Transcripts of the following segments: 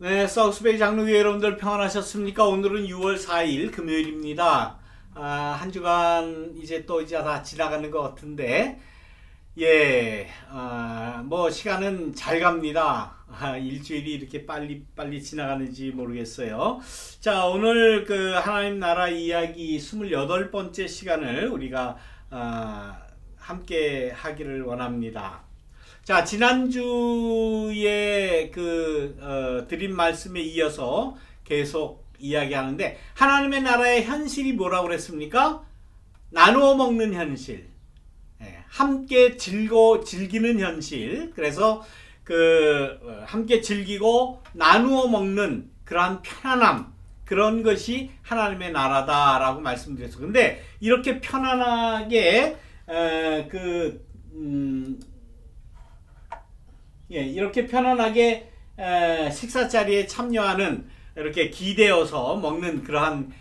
네, 사우스베이 장로교회 여러분들 평안하셨습니까? 오늘은 6월 4일 금요일입니다. 한 주간 이제 다 지나가는 것 같은데, 뭐 시간은 잘 갑니다. 일주일이 이렇게 빨리 지나가는지 모르겠어요. 자, 오늘 그 하나님 나라 이야기 28번째 시간을 우리가 함께 하기를 원합니다. 자, 지난주에 드린 말씀에 이어서 계속 이야기하는데, 하나님의 나라의 현실이 뭐라고 그랬습니까? 나누어 먹는 현실, 함께 즐기는 현실. 그래서 함께 즐기고 나누어 먹는 그러한 편안함, 그런 것이 하나님의 나라다라고 말씀드렸어요. 근데 이렇게 편안하게 이렇게 편안하게 식사 자리에 참여하는, 이렇게 기대어서 먹는 그러한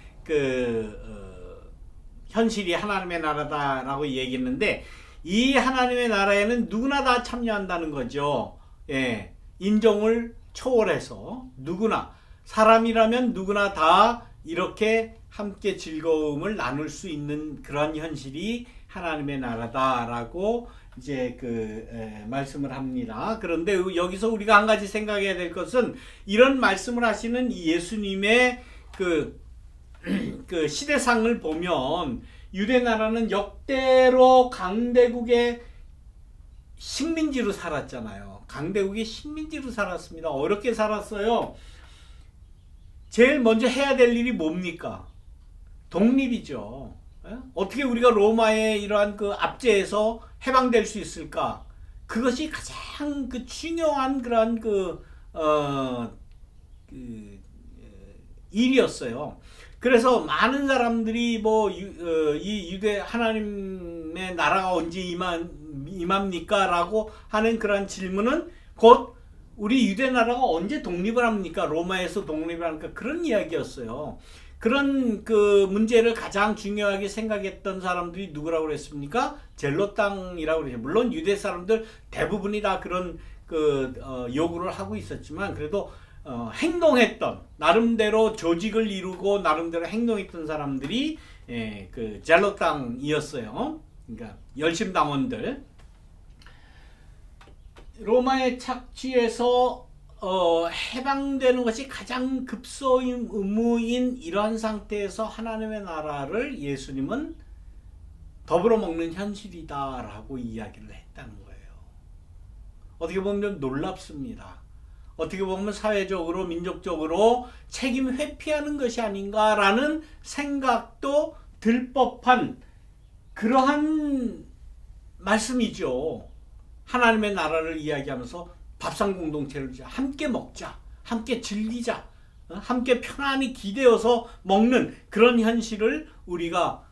현실이 하나님의 나라다라고 얘기했는데, 이 하나님의 나라에는 누구나 다 참여한다는 거죠. 인종을 초월해서 누구나, 사람이라면 누구나 다 이렇게 함께 즐거움을 나눌 수 있는 그런 현실이 하나님의 나라다라고 이제 말씀을 합니다. 그런데 여기서 우리가 한 가지 생각해야 될 것은, 이런 말씀을 하시는 예수님의 시대상을 보면, 유대 나라는 역대로 강대국의 식민지로 살았잖아요. 강대국의 식민지로 살았습니다. 어렵게 살았어요. 제일 먼저 해야 될 일이 뭡니까? 독립이죠. 어떻게 우리가 로마의 이러한 압제에서 해방될 수 있을까? 그것이 가장 중요한 그런 일이었어요. 그래서 많은 사람들이 이 유대 하나님의 나라가 언제 임합니까? 라고 하는 그런 질문은 곧 우리 유대 나라가 언제 독립을 합니까? 로마에서 독립을 합니까? 그런 이야기였어요. 그런 문제를 가장 중요하게 생각했던 사람들이 누구라고 그랬습니까? 젤로 땅이라고 그러죠. 물론 유대 사람들 대부분이 다 그런 요구를 하고 있었지만, 그래도 행동했던, 나름대로 조직을 이루고 나름대로 행동했던 사람들이 젤로 땅이었어요. 그러니까 열심당원들. 로마에 착취해서 해방되는 것이 가장 급소무인 이러한 상태에서 하나님의 나라를 예수님은 더불어 먹는 현실이다라고 이야기를 했다는 거예요. 어떻게 보면 놀랍습니다. 어떻게 보면 사회적으로, 민족적으로 책임 회피하는 것이 아닌가라는 생각도 들 법한 그러한 말씀이죠. 하나님의 나라를 이야기하면서 밥상 공동체를 함께 먹자, 함께 즐기자, 함께 편안히 기대어서 먹는 그런 현실을 우리가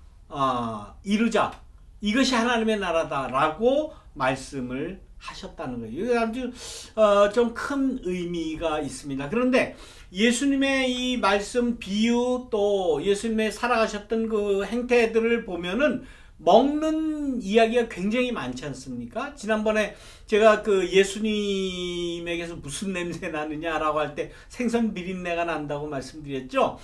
이루자. 이것이 하나님의 나라다라고 말씀을 하셨다는 거예요. 이게 아주 좀 큰 의미가 있습니다. 그런데 예수님의 이 말씀, 비유, 또 예수님의 살아가셨던 그 행태들을 보면은 먹는 이야기가 굉장히 많지 않습니까? 지난번에 제가 예수님에게서 무슨 냄새 나느냐라고 할 때 생선 비린내가 난다고 말씀드렸죠.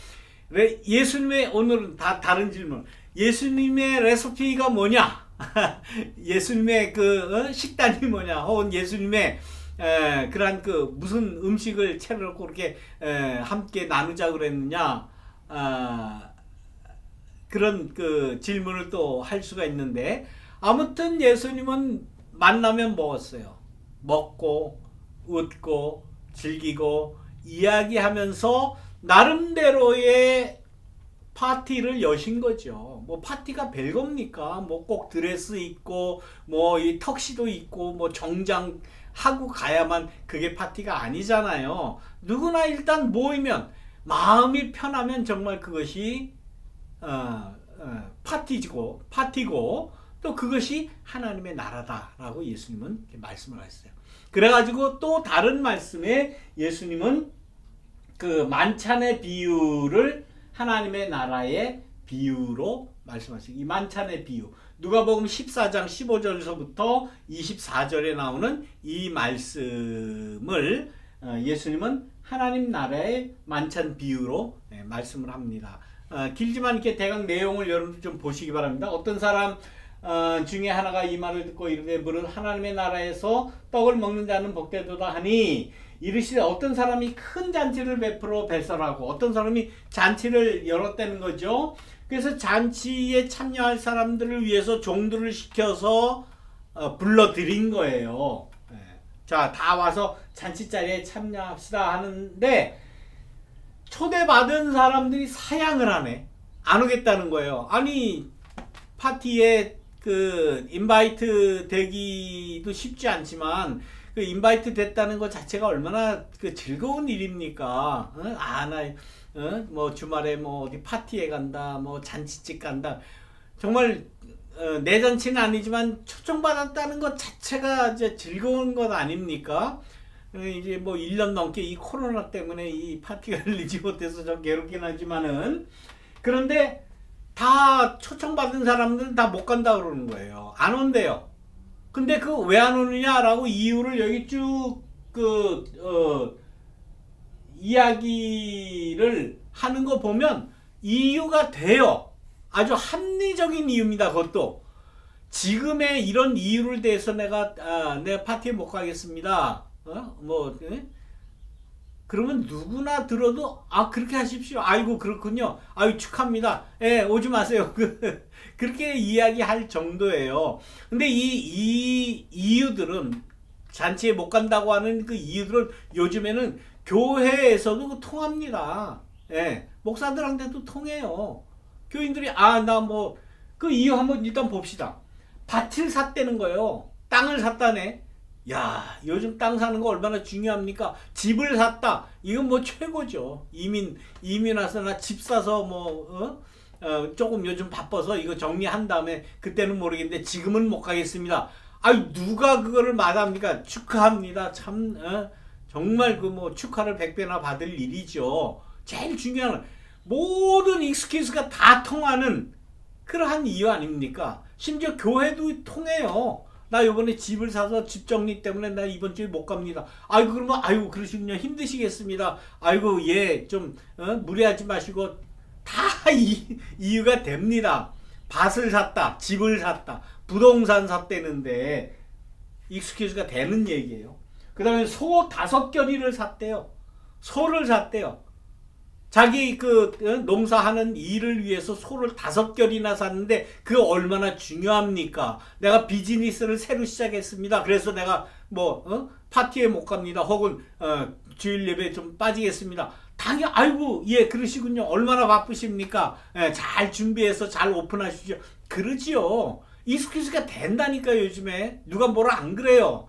예수님의, 오늘은 다른 질문. 예수님의 레시피가 뭐냐? 예수님의 식단이 뭐냐? 혹은 예수님의 그러한 무슨 음식을 차려놓고 그렇게 함께 나누자 그랬느냐? 그런 질문을 또 할 수가 있는데, 아무튼 예수님은 만나면 먹었어요. 먹고 웃고 즐기고 이야기하면서 나름대로의 파티를 여신 거죠. 뭐 파티가 별겁니까? 뭐 꼭 드레스 입고 뭐 이 턱시도 입고 뭐 정장 하고 가야만 그게 파티가 아니잖아요. 누구나 일단 모이면, 마음이 편하면 정말 그것이 파티고 또 그것이 하나님의 나라다라고 예수님은 말씀을 하셨어요. 그래가지고 또 다른 말씀에 예수님은 만찬의 비유를 하나님의 나라의 비유로 말씀하시고, 이 만찬의 비유, 누가복음 14장 15절에서부터 24절에 나오는 이 말씀을 예수님은 하나님 나라의 만찬 비유로 말씀을 합니다. 길지만 이렇게 대강 내용을 여러분들 좀 보시기 바랍니다. 어떤 사람 중에 하나가 이 말을 듣고 이르되 무릇 하나님의 나라에서 떡을 먹는 자는 복되도다 하니 이르시되 어떤 사람이 큰 잔치를 베풀어 배설하고 어떤 사람이 잔치를 열었다는 거죠. 그래서 잔치에 참여할 사람들을 위해서 종들을 시켜서 불러들인 거예요. 자, 다 와서 잔치 자리에 참여합시다 하는데 초대받은 사람들이 사양을 하네. 안 오겠다는 거예요. 아니 파티에 그 인바이트 되기도 쉽지 않지만 그 인바이트 됐다는 것 자체가 얼마나 그 즐거운 일입니까? 뭐 주말에 뭐 어디 파티에 간다, 뭐 잔치집 간다. 정말 내 잔치는 아니지만 초청받았다는 것 자체가 이제 즐거운 것 아닙니까? 이제 뭐 1년 넘게 이 코로나 때문에 이 파티가 열리지 못해서 좀 괴롭긴 하지만은 그런데 다 초청받은 사람들은 다 못 간다 그러는 거예요. 안 온대요. 근데 그 왜 안 오느냐라고 이유를 여기 쭉 이야기를 하는 거 보면 이유가 돼요. 아주 합리적인 이유입니다. 그것도 지금의 이런 이유를 대해서 내가 파티에 못 가겠습니다. 그러면 누구나 들어도 그렇게 하십시오. 아이고 그렇군요. 아유 축하합니다. 오지 마세요. 그렇게 이야기할 정도예요. 근데 이 이유들은 잔치에 못 간다고 하는 그 이유들은 요즘에는 교회에서도 통합니다. 목사들한테도 통해요. 교인들이 나 뭐 그 이유 한번 일단 봅시다. 밭을 샀다는 거예요. 땅을 샀다네. 야, 요즘 땅 사는 거 얼마나 중요합니까? 집을 샀다. 이건 뭐 최고죠. 이민 와서 나 집 사서 조금 요즘 바빠서 이거 정리한 다음에 그때는 모르겠는데 지금은 못 가겠습니다. 아유, 누가 그거를 마다합니까? 축하합니다. 참, 정말 그 뭐 축하를 100배나 받을 일이죠. 제일 중요한 건 모든 익스큐즈가 다 통하는 그러한 이유 아닙니까? 심지어 교회도 통해요. 나 요번에 집을 사서 집 정리 때문에 나 이번 주에 못 갑니다. 아이고 그러면 아이고 그러시군요. 힘드시겠습니다. 아이고 좀 무리하지 마시고 다 이유가 됩니다. 밭을 샀다, 집을 샀다, 부동산 샀대는데 익스큐즈가 되는 얘기예요. 그 다음에 소 5결이를 샀대요. 소를 샀대요. 자기 농사하는 일을 위해서 소를 5결이나 샀는데 그 얼마나 중요합니까? 내가 비즈니스를 새로 시작했습니다. 그래서 내가 파티에 못 갑니다. 혹은 주일 예배 좀 빠지겠습니다. 당연히 아이고 그러시군요. 얼마나 바쁘십니까? 잘 준비해서 잘 오픈하시죠. 그러지요. 익스큐즈가 된다니까 요즘에. 누가 뭐라 안 그래요.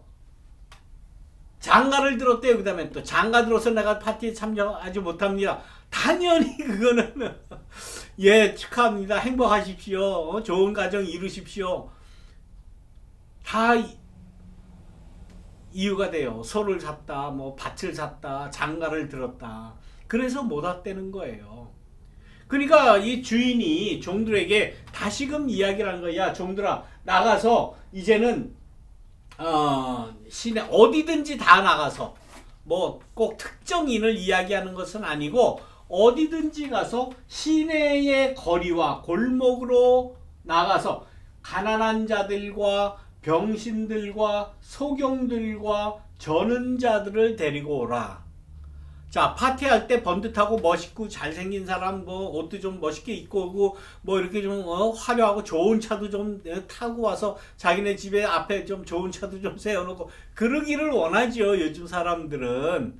장가를 들었대요. 그 다음에 또 장가 들어서 내가 파티에 참여하지 못합니다. 당연히 그거는 축하합니다. 행복하십시오. 좋은 가정 이루십시오. 다 이유가 돼요. 소를 샀다, 뭐 밭을 샀다, 장가를 들었다. 그래서 못 왔다는 거예요. 그러니까 이 주인이 종들에게 다시금 이야기를 하는 거야. 종들아 나가서 이제는 시내 어디든지 다 나가서 뭐 꼭 특정인을 이야기하는 것은 아니고 어디든지 가서 시내의 거리와 골목으로 나가서 가난한 자들과 병신들과 소경들과 저는 자들을 데리고 오라. 자, 파티할 때 번듯하고 멋있고 잘생긴 사람 옷도 좀 멋있게 입고 오고 이렇게 좀 화려하고 좋은 차도 좀 타고 와서 자기네 집에 앞에 좀 좋은 차도 좀 세워놓고 그러기를 원하죠. 요즘 사람들은.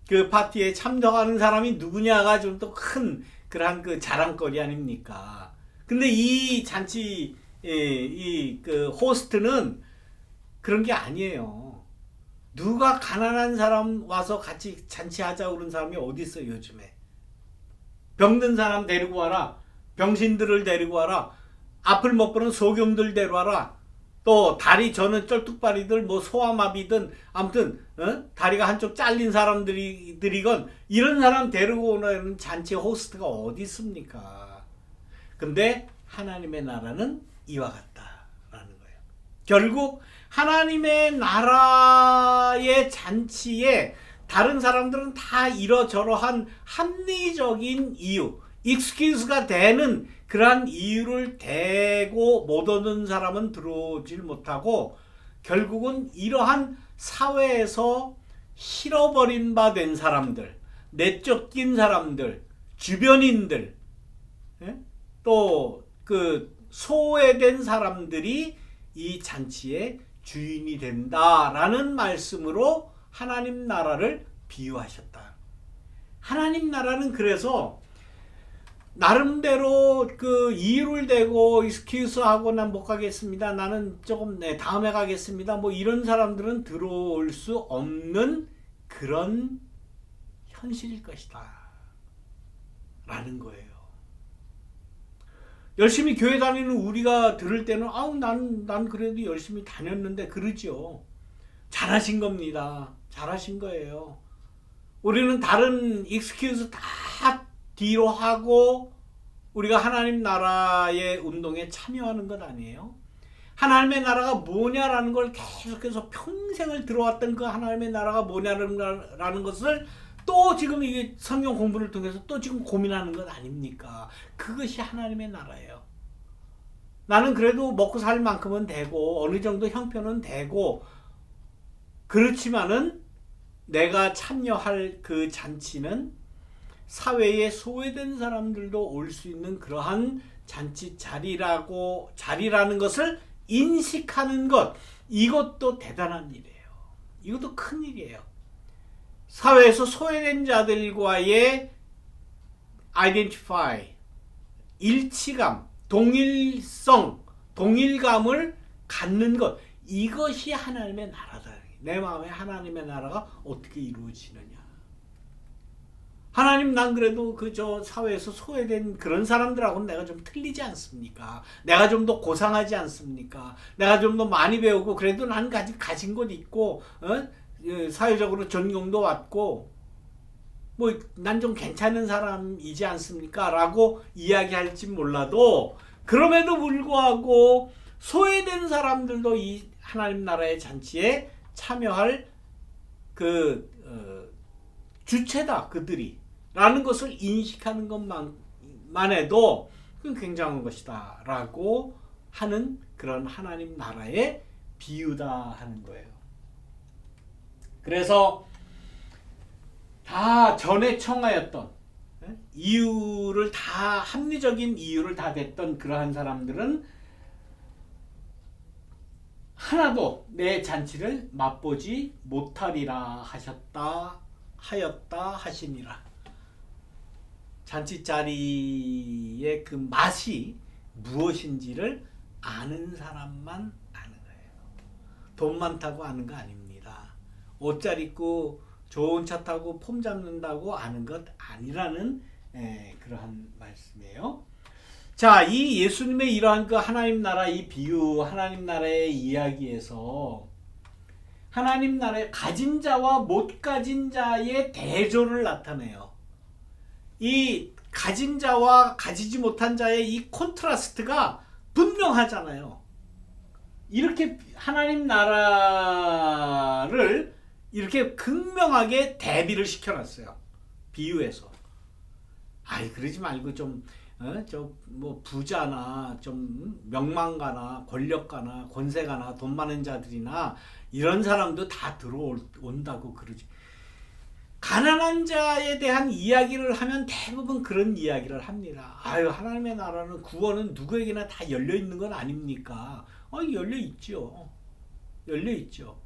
그 파티에 참석하는 사람이 누구냐가 좀 또 큰 그러한 그 자랑거리 아닙니까? 근데 이 잔치 그 호스트는 그런 게 아니에요. 누가 가난한 사람 와서 같이 잔치하자고 그런 사람이 어디 있어요 요즘에. 병든 사람 데리고 와라. 병신들을 데리고 와라. 앞을 못 보는 소경들 데려와라. 또 다리 저는 쩔뚝발이들 소아마비든 아무튼 다리가 한쪽 잘린 사람들이건 이런 사람 데리고 오는 잔치 호스트가 어디 있습니까? 근데 하나님의 나라는 이와 같다라는 거예요. 결국 하나님의 나라의 잔치에 다른 사람들은 다 이러저러한 합리적인 이유, excuse가 되는 그러한 이유를 대고 못 얻는 사람은 들어오질 못하고 결국은 이러한 사회에서 잃어버린 바 된 사람들, 내쫓긴 사람들, 주변인들, 또 그 소외된 사람들이 이 잔치의 주인이 된다라는 말씀으로 하나님 나라를 비유하셨다. 하나님 나라는 그래서 나름대로 그 이유를 대고 익스큐스하고 난 못 가겠습니다. 나는 조금 다음에 가겠습니다. 뭐 이런 사람들은 들어올 수 없는 그런 현실일 것이다. 라는 거예요. 열심히 교회 다니는 우리가 들을 때는 난 그래도 열심히 다녔는데 그러죠. 잘하신 겁니다. 잘하신 거예요. 우리는 다른 익스큐즈 다 뒤로 하고 우리가 하나님 나라의 운동에 참여하는 것 아니에요? 하나님의 나라가 뭐냐라는 걸 계속해서 평생을 들어왔던 그 하나님의 나라가 뭐냐라는 것을 또 지금 이게 성경 공부를 통해서 또 지금 고민하는 것 아닙니까? 그것이 하나님의 나라예요. 나는 그래도 먹고 살 만큼은 되고 어느 정도 형편은 되고 그렇지만은 내가 참여할 그 잔치는 사회에 소외된 사람들도 올 수 있는 그러한 잔치 자리라는 것을 인식하는 것, 이것도 대단한 일이에요. 이것도 큰 일이에요. 사회에서 소외된 자들과의 identify, 일치감, 동일성, 동일감을 갖는 것, 이것이 하나님의 나라다. 내 마음에 하나님의 나라가 어떻게 이루어지느냐. 하나님, 난 그래도 그저 사회에서 소외된 그런 사람들하고는 내가 좀 틀리지 않습니까? 내가 좀 더 고상하지 않습니까? 내가 좀 더 많이 배우고 그래도 난 가진 것 있고 사회적으로 전공도 왔고 뭐 난 좀 괜찮은 사람이지 않습니까? 라고 이야기할지 몰라도 그럼에도 불구하고 소외된 사람들도 이 하나님 나라의 잔치에 참여할 주체다 그들이 라는 것을 인식하는 것만 해도 굉장한 것이다 라고 하는 그런 하나님 나라의 비유다 하는 거예요. 그래서 다 전에 청하였던 이유를 다 합리적인 이유를 다 댔던 그러한 사람들은 하나도 내 잔치를 맛보지 못하리라 하였다 하시니라. 잔치 자리의 그 맛이 무엇인지를 아는 사람만 아는 거예요. 돈 많다고 아는 거 아닙니다. 옷 잘 입고 좋은 차 타고 폼 잡는다고 아는 것 아니라는 그러한 말씀이에요. 자, 이 예수님의 이러한 그 하나님 나라 이 비유, 하나님 나라의 이야기에서 하나님 나라의 가진 자와 못 가진 자의 대조를 나타내요. 이 가진 자와 가지지 못한 자의 이 콘트라스트가 분명하잖아요. 이렇게 하나님 나라를 이렇게 극명하게 대비를 시켜놨어요. 비유해서. 그러지 말고 뭐 부자나 좀 명망가나 권력가나 권세가나 돈 많은 자들이나 이런 사람도 다 들어온다고 그러지. 가난한 자에 대한 이야기를 하면 대부분 그런 이야기를 합니다. 하나님의 나라는 구원은 누구에게나 다 열려 있는 건 아닙니까? 열려 있죠. 열려 있죠.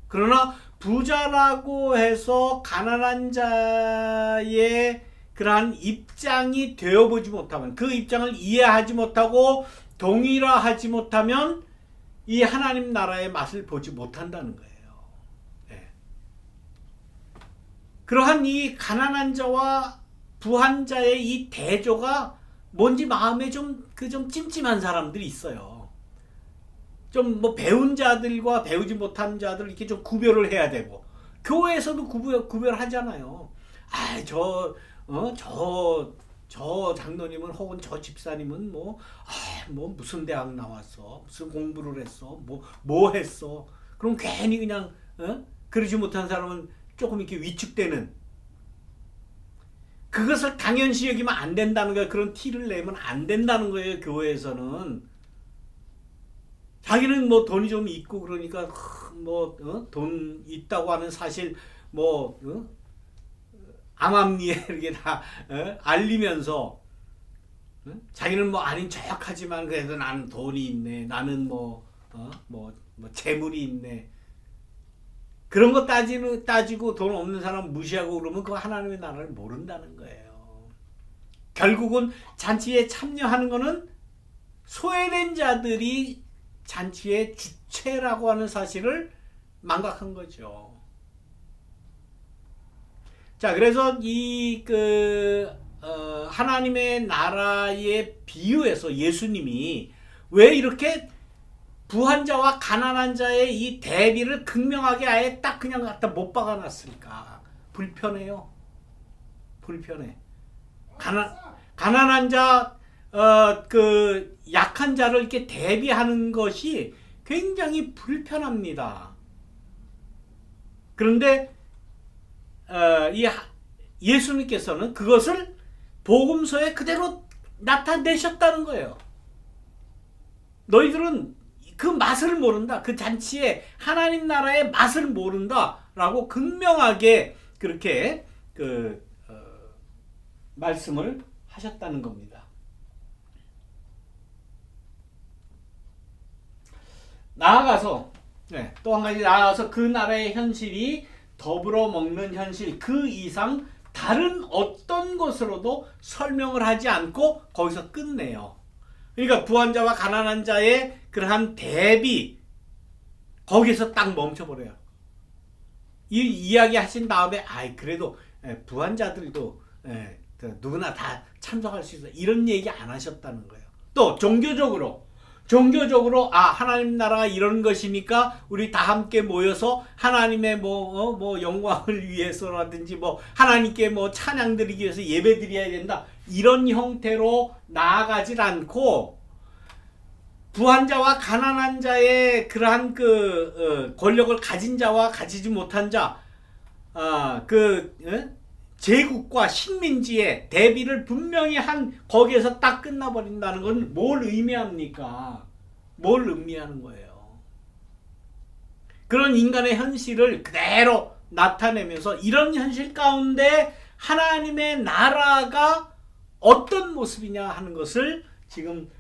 그러나 부자라고 해서 가난한 자의 그러한 입장이 되어보지 못하면, 그 입장을 이해하지 못하고 동일화하지 못하면 이 하나님 나라의 맛을 보지 못한다는 거예요. 그러한 이 가난한 자와 부한 자의 이 대조가 뭔지 마음에 좀 찜찜한 사람들이 있어요. 좀 뭐 배운 자들과 배우지 못한 자들 이렇게 좀 구별을 해야 되고, 교회에서도 구별하잖아요. 저 장로님은 혹은 저 집사님은 뭐 무슨 대학 나왔어, 무슨 공부를 했어, 뭐 했어. 그럼 괜히 그냥 그러지 못한 사람은 조금 이렇게 위축되는, 그것을 당연시 여기면 안 된다는 거예요. 그런 티를 내면 안 된다는 거예요. 교회에서는. 자기는 뭐 돈이 좀 있고 그러니까 돈 있다고 하는 사실 암암리에 이렇게 다 알리면서 자기는 뭐 아닌 척하지만 그래도 나는 돈이 있네, 나는 뭐 재물이 있네, 그런 거 따지고 돈 없는 사람 무시하고 그러면 그 하나님의 나라를 모른다는 거예요. 결국은 잔치에 참여하는 거는 소외된 자들이 잔치의 주체라고 하는 사실을 망각한 거죠. 자, 그래서 하나님의 나라의 비유에서 예수님이 왜 이렇게 부한 자와 가난한 자의 이 대비를 극명하게 아예 딱 그냥 갖다 못 박아놨으니까 불편해요. 불편해. 가난한 자, 약한 자를 이렇게 대비하는 것이 굉장히 불편합니다. 그런데 예수님께서는 그것을 복음서에 그대로 나타내셨다는 거예요. 너희들은 그 맛을 모른다. 그 잔치에 하나님 나라의 맛을 모른다라고 극명하게 그렇게 말씀을 하셨다는 겁니다. 나아가서 또 한 가지 나아가서 그 나라의 현실이 더불어 먹는 현실 그 이상 다른 어떤 것으로도 설명을 하지 않고 거기서 끝내요. 그러니까 부한 자와 가난한 자의 그러한 대비 거기서 딱 멈춰버려요. 이 이야기 하신 다음에 그래도 부한 자들도 누구나 다 참석할 수 있어, 이런 얘기 안 하셨다는 거예요. 또 종교적으로 하나님 나라가 이런 것이니까 우리 다 함께 모여서 하나님의 영광을 위해서라든지 하나님께 찬양 드리기 위해서 예배 드려야 된다, 이런 형태로 나아가질 않고 부한 자와 가난한 자의 그러한 권력을 가진 자와 가지지 못한 자, 제국과 식민지의 대비를 분명히 한 거기에서 딱 끝나버린다는 건 뭘 의미합니까? 뭘 의미하는 거예요? 그런 인간의 현실을 그대로 나타내면서 이런 현실 가운데 하나님의 나라가 어떤 모습이냐 하는 것을 지금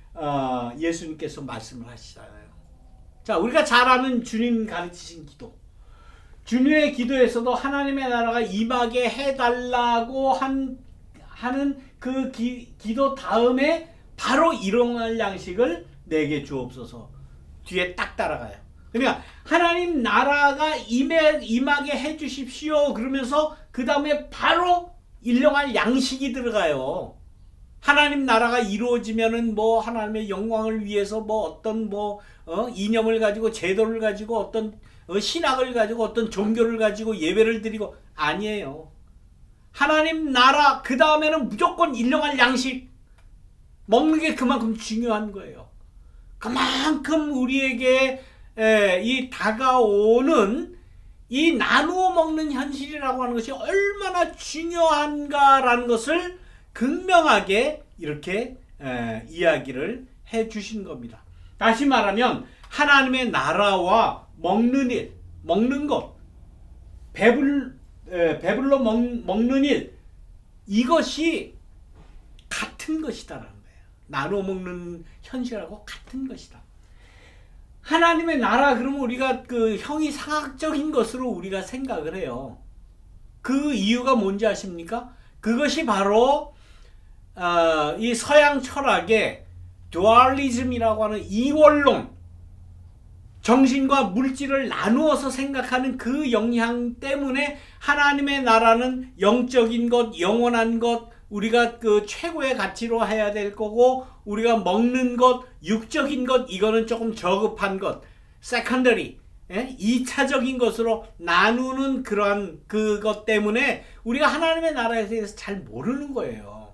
예수님께서 말씀을 하시잖아요. 자, 우리가 잘 아는 주님 가르치신 기도, 주님의 기도에서도 하나님의 나라가 임하게 해달라고 하는 그 기도 다음에 바로 일용할 양식을 내게 주옵소서 뒤에 딱 따라가요. 그러니까 하나님 나라가 임하게 해주십시오 그러면서 그 다음에 바로 일용할 양식이 들어가요. 하나님 나라가 이루어지면은 하나님의 영광을 위해서 어떤 이념을 가지고 제도를 가지고 어떤 신학을 가지고 어떤 종교를 가지고 예배를 드리고 아니에요. 하나님 나라 그 다음에는 무조건 일용할 양식, 먹는 게 그만큼 중요한 거예요. 그만큼 우리에게 이 다가오는 이 나누어 먹는 현실이라고 하는 것이 얼마나 중요한가라는 것을 극명하게 이렇게 이야기를 해 주신 겁니다. 다시 말하면 하나님의 나라와 먹는 일, 먹는 것, 배불러 먹는 일, 이것이 같은 것이다라는 거예요. 나눠 먹는 현실하고 같은 것이다. 하나님의 나라 그러면 우리가 형이상학적인 것으로 우리가 생각을 해요. 그 이유가 뭔지 아십니까? 그것이 바로 이 서양 철학의 듀얼리즘이라고 하는 이원론, 정신과 물질을 나누어서 생각하는 그 영향 때문에 하나님의 나라는 영적인 것, 영원한 것, 우리가 최고의 가치로 해야 될 거고, 우리가 먹는 것, 육적인 것, 이거는 조금 저급한 것, 세컨더리, 2차적인 것으로 나누는 그러한 그것 때문에 우리가 하나님의 나라에 대해서 잘 모르는 거예요.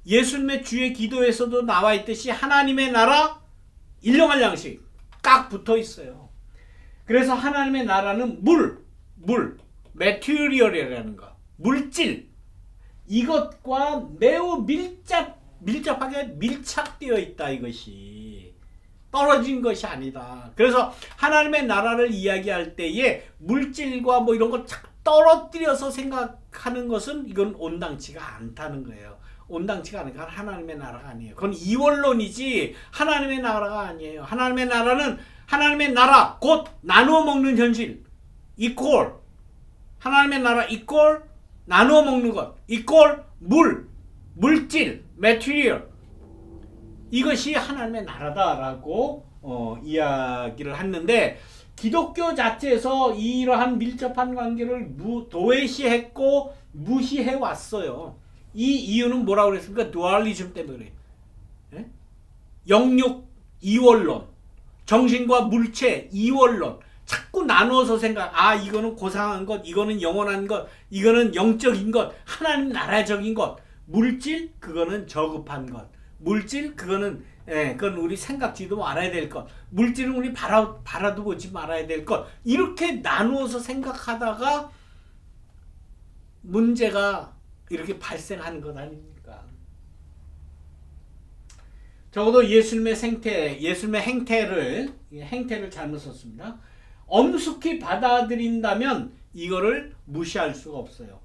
예수님의 주의 기도에서도 나와 있듯이 하나님의 나라, 일용할 양식 딱 붙어 있어요. 그래서 하나님의 나라는 material이라는 거, 물질, 이것과 매우 밀접하게 밀착되어 있다. 이것이 떨어진 것이 아니다. 그래서 하나님의 나라를 이야기할 때에 물질과 뭐 이런 거 떨어뜨려서 생각하는 것은 이건 온당치가 않다는 거예요. 온당치가 않으니까 하나님의 나라가 아니에요. 그건 이원론이지 하나님의 나라가 아니에요. 하나님의 나라는 하나님의 나라 곧 나누어 먹는 현실 이퀄, 하나님의 나라 이퀄 나누어 먹는 것 이퀄 물질 material, 이것이 하나님의 나라다라고 이야기를 했는데, 기독교 자체에서 이러한 밀접한 관계를 도외시했고 무시해 왔어요. 이 이유는 뭐라고 그랬습니까? 두알리즘 때문에 그래요. 예? 영육 이원론, 정신과 물체 이원론, 자꾸 나누어서 이거는 고상한 것, 이거는 영원한 것, 이거는 영적인 것, 하나님 나라적인 것, 물질 그거는 저급한 것, 물질 그거는 그건 우리 생각지도 말아야 될 것, 물질은 우리 바라도 보지 말아야 될 것, 이렇게 나누어서 생각하다가 문제가 이렇게 발생하는 것 아닙니까? 적어도 예수님의 행태를 잘못 썼습니다. 엄숙히 받아들인다면 이거를 무시할 수가 없어요.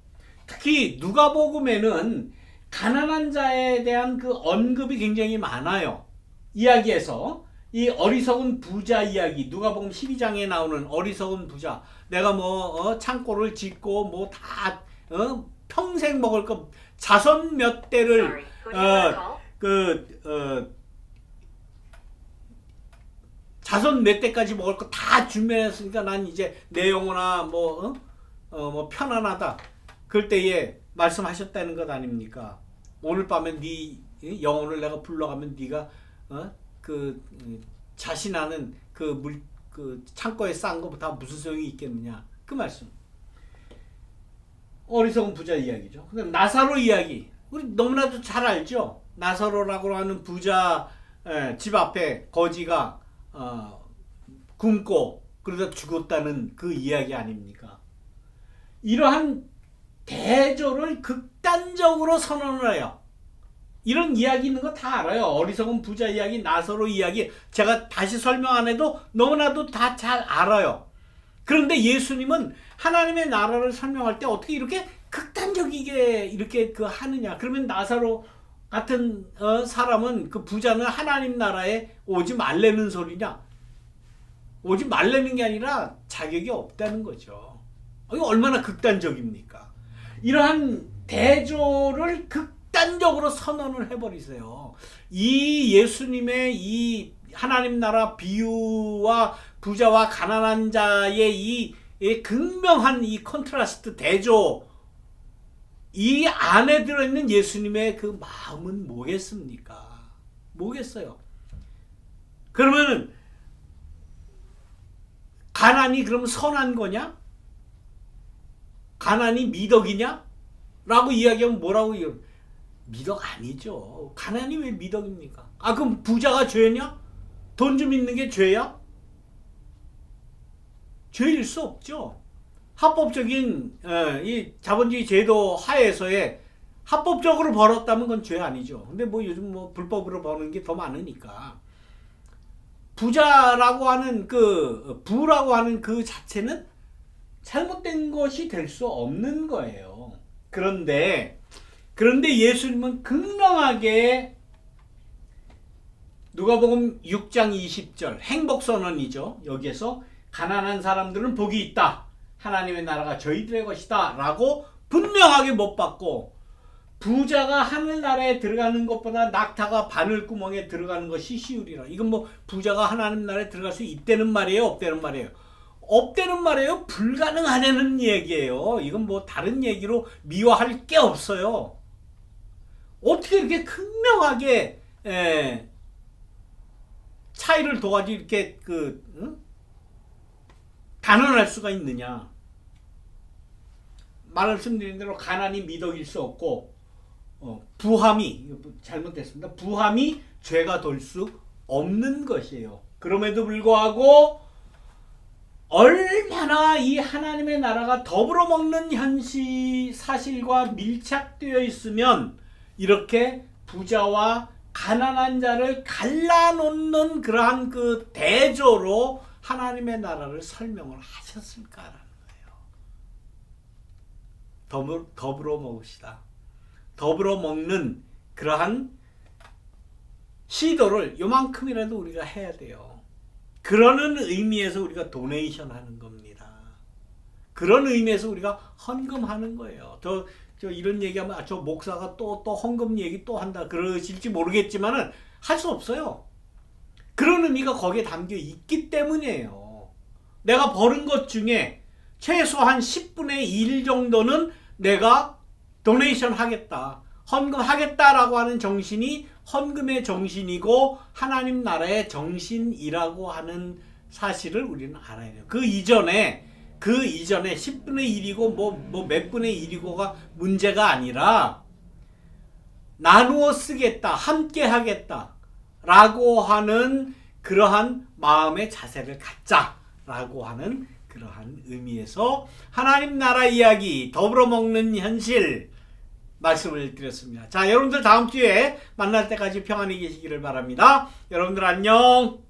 특히 누가복음에는 가난한 자에 대한 그 언급이 굉장히 많아요. 이야기에서 이 어리석은 부자 이야기, 누가복음 12장에 나오는 어리석은 부자, 내가 창고를 짓고 다 평생 먹을 거 자손 몇 대를 자손 몇 대까지 먹을 거 다 준비했으니까 난 이제 내 영혼아 편안하다. 그럴 때에 말씀하셨다는 것 아닙니까? 오늘 밤에 네 영혼을 내가 불러가면 네가 자신하는 그 창고에 싼 거보다 무슨 소용이 있겠느냐, 그 말씀. 어리석은 부자 이야기죠. 근데 나사로 이야기 우리 너무나도 잘 알죠. 나사로라고 하는 부자 집 앞에 거지가 굶고 그러다 죽었다는 그 이야기 아닙니까? 이러한 대조를 극단적으로 선언을 해요. 이런 이야기 있는 거 다 알아요. 어리석은 부자 이야기, 나사로 이야기, 제가 다시 설명 안 해도 너무나도 다 잘 알아요. 그런데 예수님은 하나님의 나라를 설명할 때 어떻게 이렇게 극단적이게 이렇게 하느냐? 그러면 나사로 같은 사람은, 그 부자는 하나님 나라에 오지 말라는 소리냐? 오지 말라는 게 아니라 자격이 없다는 거죠. 이거 얼마나 극단적입니까? 이러한 대조를 극단적으로 선언을 해버리세요. 이 예수님의 이 하나님 나라 비유와 부자와 가난한 자의 이 극명한 이 컨트라스트 대조, 이 안에 들어있는 예수님의 그 마음은 뭐겠습니까? 뭐겠어요? 그러면 가난이 그럼 선한 거냐? 가난이 미덕이냐? 라고 이야기하면 뭐라고 이야기해요? 미덕 아니죠. 가난이 왜 미덕입니까? 그럼 부자가 죄냐? 돈 좀 있는 게 죄야? 죄일 수 없죠. 합법적인 이 자본주의 제도 하에서의 합법적으로 벌었다면 그건 죄 아니죠. 근데 요즘 불법으로 버는 게 더 많으니까. 부자라고 하는 부라고 하는 그 자체는 잘못된 것이 될 수 없는 거예요. 그런데 예수님은 극명하게 누가복음 6장 20절 행복선언이죠. 여기에서 가난한 사람들은 복이 있다. 하나님의 나라가 저희들의 것이다. 라고 분명하게 못 받고, 부자가 하늘나라에 들어가는 것보다 낙타가 바늘구멍에 들어가는 것이 쉬우리라. 이건 부자가 하나님 나라에 들어갈 수 있다는 말이에요? 없다는 말이에요? 없다는 말이에요? 불가능하다는 얘기예요. 이건 다른 얘기로 미화할 게 없어요. 어떻게 이렇게 극명하게 차이를 둬가지고 이렇게 단언할 수가 있느냐? 말씀드린 대로 가난이 미덕일 수 없고, 부함이 잘못됐습니다. 부함이 죄가 될 수 없는 것이에요. 그럼에도 불구하고 얼마나 이 하나님의 나라가 더불어 먹는 현실 사실과 밀착되어 있으면 이렇게 부자와 가난한 자를 갈라놓는 그러한 그 대조로 하나님의 나라를 설명을 하셨을까라는 거예요. 더불어 먹읍시다. 더불어 먹는 그러한 시도를 요만큼이라도 우리가 해야 돼요. 그러는 의미에서 우리가 도네이션 하는 겁니다. 그런 의미에서 우리가 헌금하는 거예요. 저 이런 얘기하면 저 목사가 또 헌금 얘기 또 한다 그러실지 모르겠지만은 할 수 없어요. 그런 의미가 거기에 담겨 있기 때문이에요. 내가 버는 것 중에 최소한 10분의 1 정도는 내가 도네이션 하겠다. 헌금하겠다라고 하는 정신이 헌금의 정신이고 하나님 나라의 정신이라고 하는 사실을 우리는 알아야 돼요. 그 이전에 10분의 1이고 뭐 몇 분의 1이고가 문제가 아니라 나누어 쓰겠다, 함께 하겠다 라고 하는 그러한 마음의 자세를 갖자라고 하는 그러한 의미에서 하나님 나라 이야기, 더불어 먹는 현실 말씀을 드렸습니다. 자, 여러분들 다음 주에 만날 때까지 평안히 계시기를 바랍니다. 여러분들 안녕.